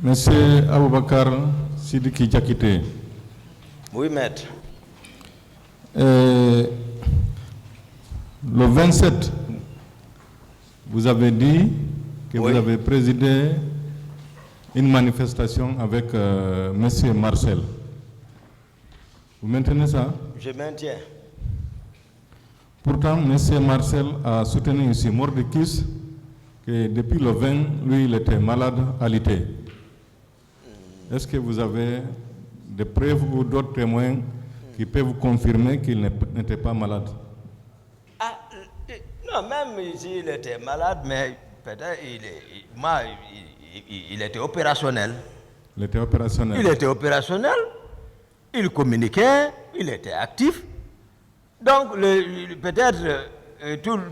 Monsieur Aboubakar Sidiki Diakité. Oui, maître. Le 27, vous avez dit que Oui. vous avez présidé une manifestation avec Monsieur Marcel. Vous maintenez ça? Je maintiens. Pourtant, Monsieur Marcel a soutenu ici Mordekis que depuis le 20, lui, il était malade alité. Est-ce que vous avez des preuves ou d'autres témoins qui peuvent vous confirmer qu'il n'était pas malade? Ah, non, même ici, il était malade, mais peut-être il était opérationnel. Il était opérationnel. Il était opérationnel, il communiquait, il était actif. Donc, peut-être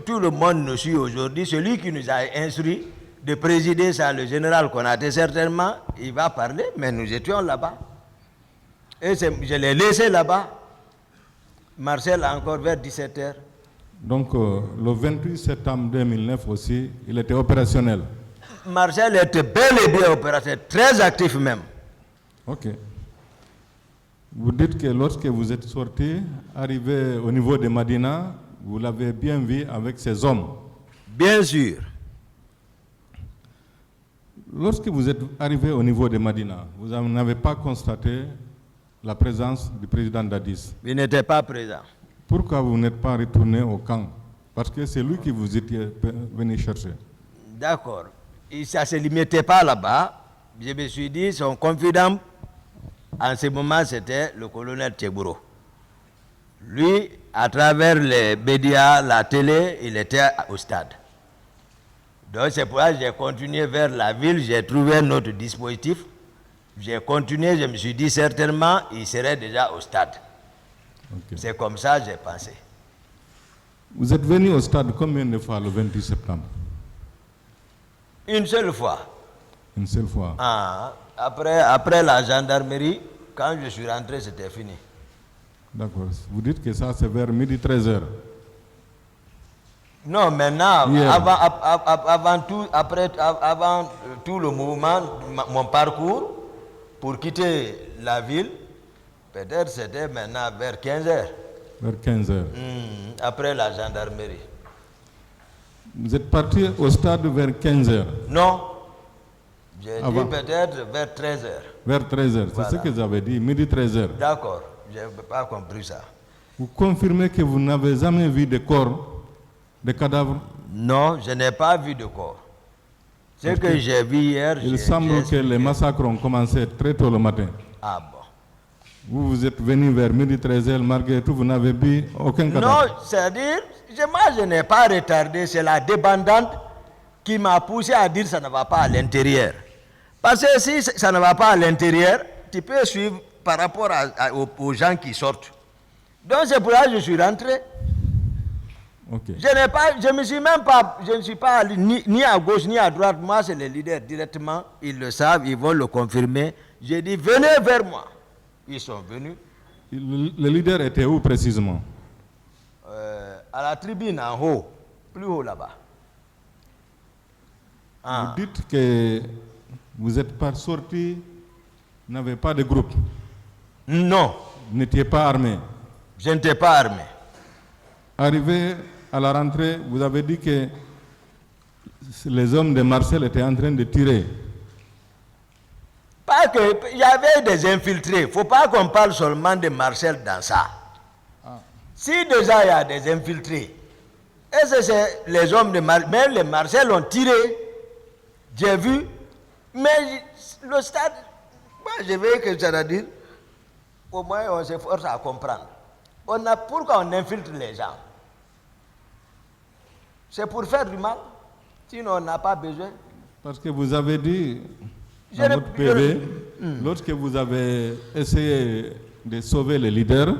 tout le monde nous suit aujourd'hui. Celui qui nous a instruit de présider ça, le général Konaté, certainement, il va parler, mais nous étions là-bas. Et je l'ai laissé là-bas. Marcel, encore vers 17h. Donc, le 28 septembre 2009 aussi, il était opérationnel. Marcel était bel et bien opérationnel, très actif même. Ok. Vous dites que lorsque vous êtes sorti, arrivé au niveau de Madina, vous l'avez bien vu avec ses hommes. Bien sûr. Lorsque vous êtes arrivé au niveau de Madina, vous n'avez pas constaté la présence du président Dadis. Il n'était pas présent. Pourquoi vous n'êtes pas retourné au camp? Parce que c'est lui qui vous était venu chercher. D'accord. Et ça ne se limitait pas là-bas. Je me suis dit, son confident, en ce moment, c'était le colonel Tchegouro. Lui, à travers les médias, la télé, il était au stade. Donc c'est pour ça que j'ai continué vers la ville, j'ai trouvé notre dispositif. J'ai continué, je me suis dit certainement, il serait déjà au stade. Okay. C'est comme ça que j'ai pensé. Vous êtes venu au stade combien de fois le 28 septembre? Une seule fois. Une seule fois. Ah, après la gendarmerie, quand je suis rentré, c'était fini. D'accord. Vous dites que ça, c'est vers midi 13h. Non, maintenant, avant tout le mouvement, mon parcours, pour quitter la ville, peut-être c'était maintenant vers 15h. Vers 15h. Après la gendarmerie. Vous êtes parti au stade vers 15h? Non. J'ai dit peut-être vers 13h. Vers 13h, Voilà. c'est ce que vous avez dit, midi 13h. D'accord, je n'ai pas compris ça. Vous confirmez que vous n'avez jamais vu de corps, de cadavres? Non, je n'ai pas vu de corps. Ce que j'ai vu hier, il semble que les massacres ont commencé très tôt le matin. Ah bon. Vous êtes venu vers midi 13h, malgré tout, vous n'avez vu aucun cadavre? Non, c'est-à-dire, moi je n'ai pas retardé, c'est la débandante qui m'a poussé à dire que ça ne va pas à l'intérieur. Parce que si ça ne va pas à l'intérieur, tu peux suivre par rapport aux gens qui sortent. Donc c'est pour ça que je suis rentré. Okay. Je ne suis pas allé ni à gauche ni à droite. Moi, c'est les leaders directement. Ils le savent, ils vont le confirmer. J'ai dit, venez vers moi. Ils sont venus. Le leader était où précisément? À la tribune en haut, plus haut là-bas. Vous dites que vous n'êtes pas sorti, vous n'avez pas de groupe? Non. Vous n'étiez pas armé? Je n'étais pas armé. Arrivé à la rentrée, vous avez dit que les hommes de Marcel étaient en train de tirer. Pas que, il y avait des infiltrés. Il ne faut pas qu'on parle seulement de Marcel dans ça. Si déjà il y a des infiltrés, et c'est les hommes de Marcel, même les Marcel ont tiré, j'ai vu, mais le stade, moi je veux que ça veut dire, au moins on s'efforce à comprendre. Pourquoi on infiltre les gens? C'est pour faire du mal, sinon on n'a pas besoin. Parce que vous avez dit dans votre PV, lorsque vous avez essayé de sauver les leaders,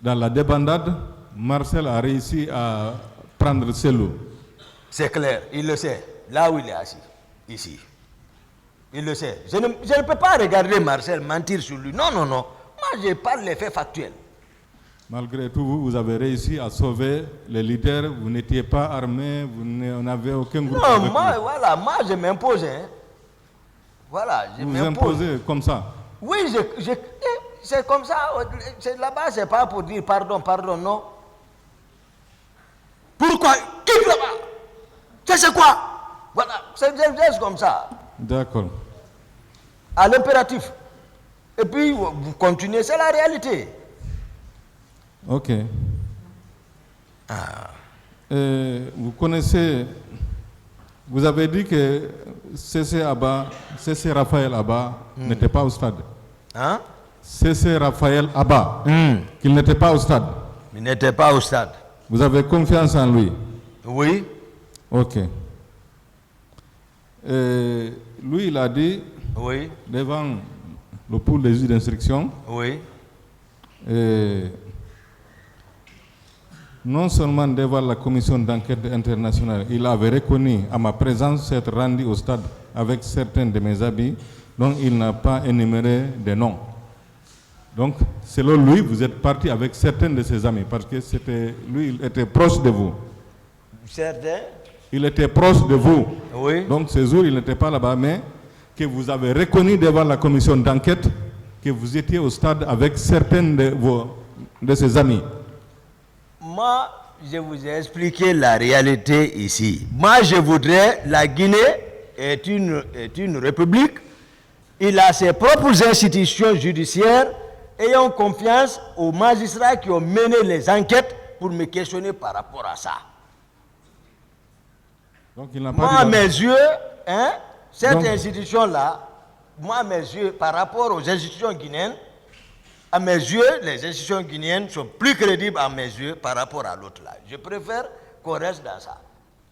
dans la débandade, Marcel a réussi à prendre Selou. C'est clair, il le sait, là où il est assis, ici. Il le sait. Je ne peux pas regarder Marcel mentir sur lui. Non, non, non. Moi, je parle les faits factuels. Malgré tout, vous avez réussi à sauver les leaders, vous n'étiez pas armé, vous n'avez aucun groupe. Non, moi, voilà, moi je m'impose. Hein. Voilà, je Vous m'impose. imposez comme ça. Oui, c'est comme ça. Là-bas, c'est pas pour dire pardon, non. Pourquoi? Quitte là-bas. C'est quoi? Voilà, c'est comme ça. D'accord. À l'impératif. Et puis, vous continuez, c'est la réalité. Ok. Vous connaissez, vous avez dit que C.C. Raphaël Abba n'était pas au stade. Hein? C.C. Raphaël Abba, qu'il n'était pas au stade. Il n'était pas au stade. Vous avez confiance en lui? Oui. Ok. Lui, il a dit, Oui. devant le pool des juges d'instruction, Oui. non seulement devant la commission d'enquête internationale, il avait reconnu à ma présence s'être rendu au stade avec certains de mes habits, dont il n'a pas énuméré des noms. Donc, selon lui, vous êtes parti avec certains de ses amis, parce que lui, il était proche de vous. Certains? Il était proche de vous. Oui. Donc, ce jour, il n'était pas là-bas, mais que vous avez reconnu devant la commission d'enquête que vous étiez au stade avec certains de ses amis. Moi, je vous ai expliqué la réalité ici. Moi, je voudrais, la Guinée est une république. Il a ses propres institutions judiciaires. Ayons confiance aux magistrats qui ont mené les enquêtes pour me questionner par rapport à ça. Donc, il n'a pas Moi, à dit mes yeux, cette institution-là, moi, à mes yeux, par rapport aux institutions guinéennes, à mes yeux, les institutions guinéennes sont plus crédibles à mes yeux par rapport à l'autre là. Je préfère qu'on reste dans ça.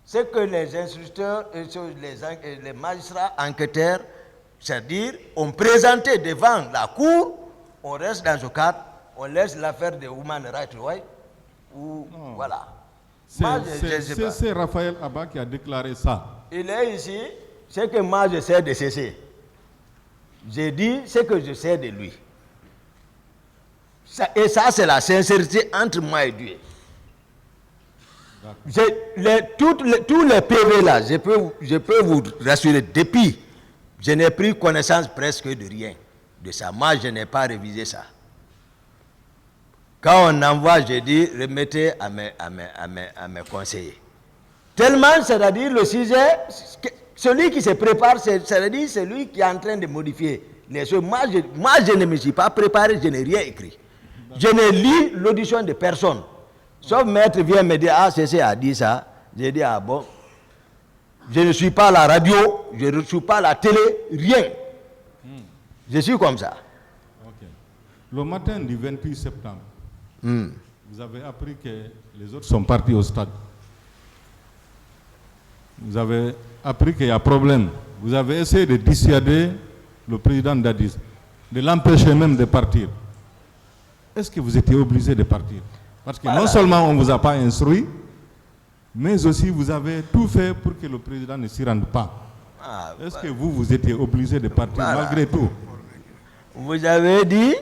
C'est que les instituteurs, les magistrats enquêteurs, c'est-à-dire, ont présenté devant la cour, on reste dans ce cadre, on laisse l'affaire des Human Rights Watch, ou voilà. C'est Raphaël Abba qui a déclaré ça. Il est ici, c'est que moi je sais de ceci. J'ai dit ce que je sais de lui. Et ça, c'est la sincérité entre moi et Dieu. Tous les PV là, je peux vous rassurer, depuis, je n'ai pris connaissance presque de rien de ça. Moi, je n'ai pas révisé ça. Quand on envoie, je dis, remettez à mes conseillers. Tellement, c'est-à-dire le sujet, celui qui se prépare, c'est-à-dire celui qui est en train de modifier les choses. Moi, je ne me suis pas préparé, je n'ai rien écrit. Je n'ai lu l'audition de personne. Sauf maître vient me dire, ah, c'est a dit ça. J'ai dit, ah bon. Je ne suis pas à la radio, je ne suis pas à la télé, rien. Je suis comme ça. Okay. Le matin du 28 septembre, vous avez appris que les autres sont partis au stade. Vous avez appris qu'il y a problème. Vous avez essayé de dissuader le président d'Addis, de l'empêcher même de partir. Est-ce que vous étiez obligé de partir? Parce que non seulement on ne vous a pas instruit, mais aussi vous avez tout fait pour que le président ne s'y rende pas. Est-ce que vous étiez obligé de partir malgré tout? Vous avez dit,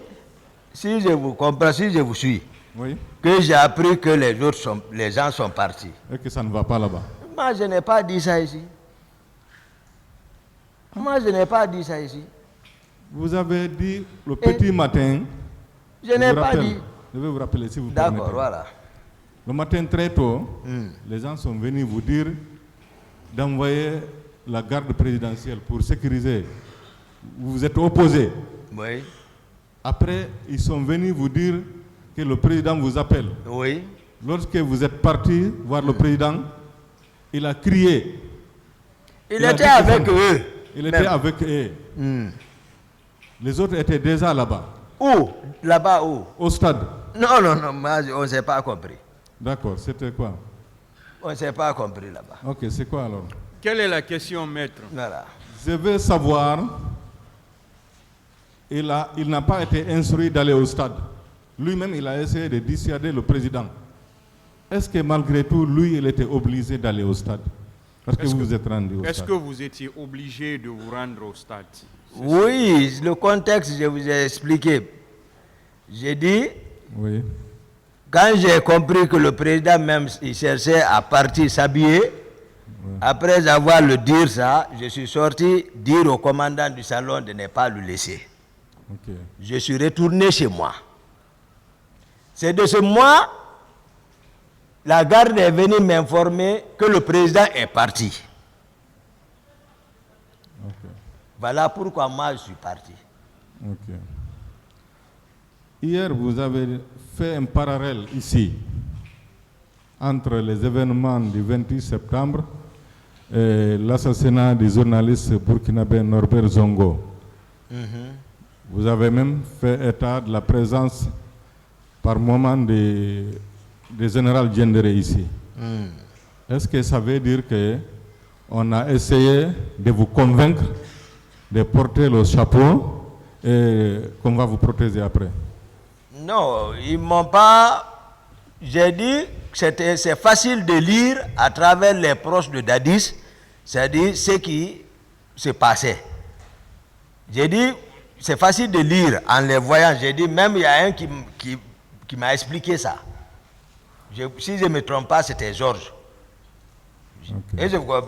si je vous comprends, si je vous suis, oui, que j'ai appris que les gens sont partis. Et que ça ne va pas là-bas. Moi, je n'ai pas dit ça ici. Moi, je n'ai pas dit ça ici. Vous avez dit le petit matin. Je n'ai pas dit. Je vais vous rappeler si vous permettez. D'accord, voilà. Le matin très tôt, les gens sont venus vous dire d'envoyer la garde présidentielle pour sécuriser. Vous vous êtes opposé. Oui. Après, ils sont venus vous dire que le président vous appelle. Oui. Lorsque vous êtes parti voir le président, il a crié. Il était avec eux. Il était avec eux. Les autres étaient déjà là-bas. Où? Là-bas où? Au stade. Non, on ne s'est pas compris. D'accord, c'était quoi? On ne s'est pas compris là-bas. Ok, c'est quoi alors? Quelle est la question, maître? Voilà. Je veux savoir, il n'a pas été instruit d'aller au stade. Lui-même, il a essayé de dissuader le président. Est-ce que malgré tout, lui, il était obligé d'aller au stade? Parce que vous vous êtes rendu au stade. Est-ce que vous étiez obligé de vous rendre au stade? Oui, le contexte, je vous ai expliqué. J'ai dit, oui, quand j'ai compris que le président même il cherchait à partir s'habiller, Après avoir le dire ça, je suis sorti dire au commandant du salon de ne pas le laisser. Ok. Je suis retourné chez moi. C'est de ce mois, la garde est venue m'informer que le président est parti. Ok. Voilà pourquoi moi je suis parti. Ok. Hier, vous avez fait un parallèle ici entre les événements du 28 septembre et l'assassinat du journaliste burkinabé Norbert Zongo. Vous avez même fait état de la présence par moment du général Diendéré ici. Est-ce que ça veut dire qu'on a essayé de vous convaincre de porter le chapeau et qu'on va vous protéger après? Non, ils m'ont pas... J'ai dit que c'est facile de lire à travers les proches de Dadis, c'est-à-dire ce qui se passait. J'ai dit, c'est facile de lire en les voyant. J'ai dit, même il y a un qui m'a expliqué ça. Si je ne me trompe pas, c'était Georges. Okay. Et je comprends.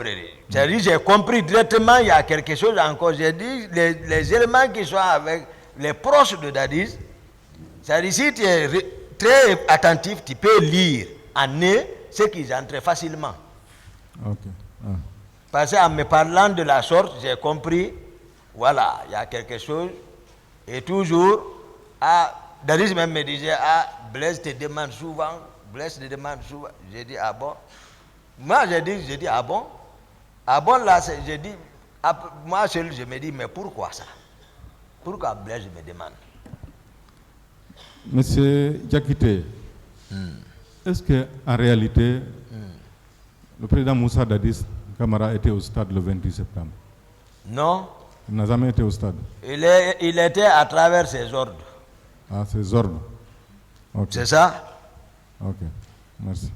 C'est-à-dire, j'ai compris directement, il y a quelque chose encore. J'ai dit, les éléments qui sont avec les proches de Dadis, c'est-à-dire, si tu es très attentif, tu peux lire en eux ce qu'ils entrent facilement. Okay. Parce qu'en me parlant de la sorte, j'ai compris, voilà, il y a quelque chose. Et toujours, Dadis même me disait, Blaise te demande souvent, Blaise te demande souvent. J'ai dit, ah bon? Moi, j'ai dit, ah bon? Ah bon, là, j'ai dit, moi seul, je me dis, mais pourquoi ça? Pourquoi Blaise me demande? Monsieur Diakité, est-ce qu'en réalité, le président Moussa Dadis Camara était au stade le 28 septembre? Non. Il n'a jamais été au stade? Il était à travers ses ordres. Ah, ses ordres. Okay. C'est ça? Ok, merci.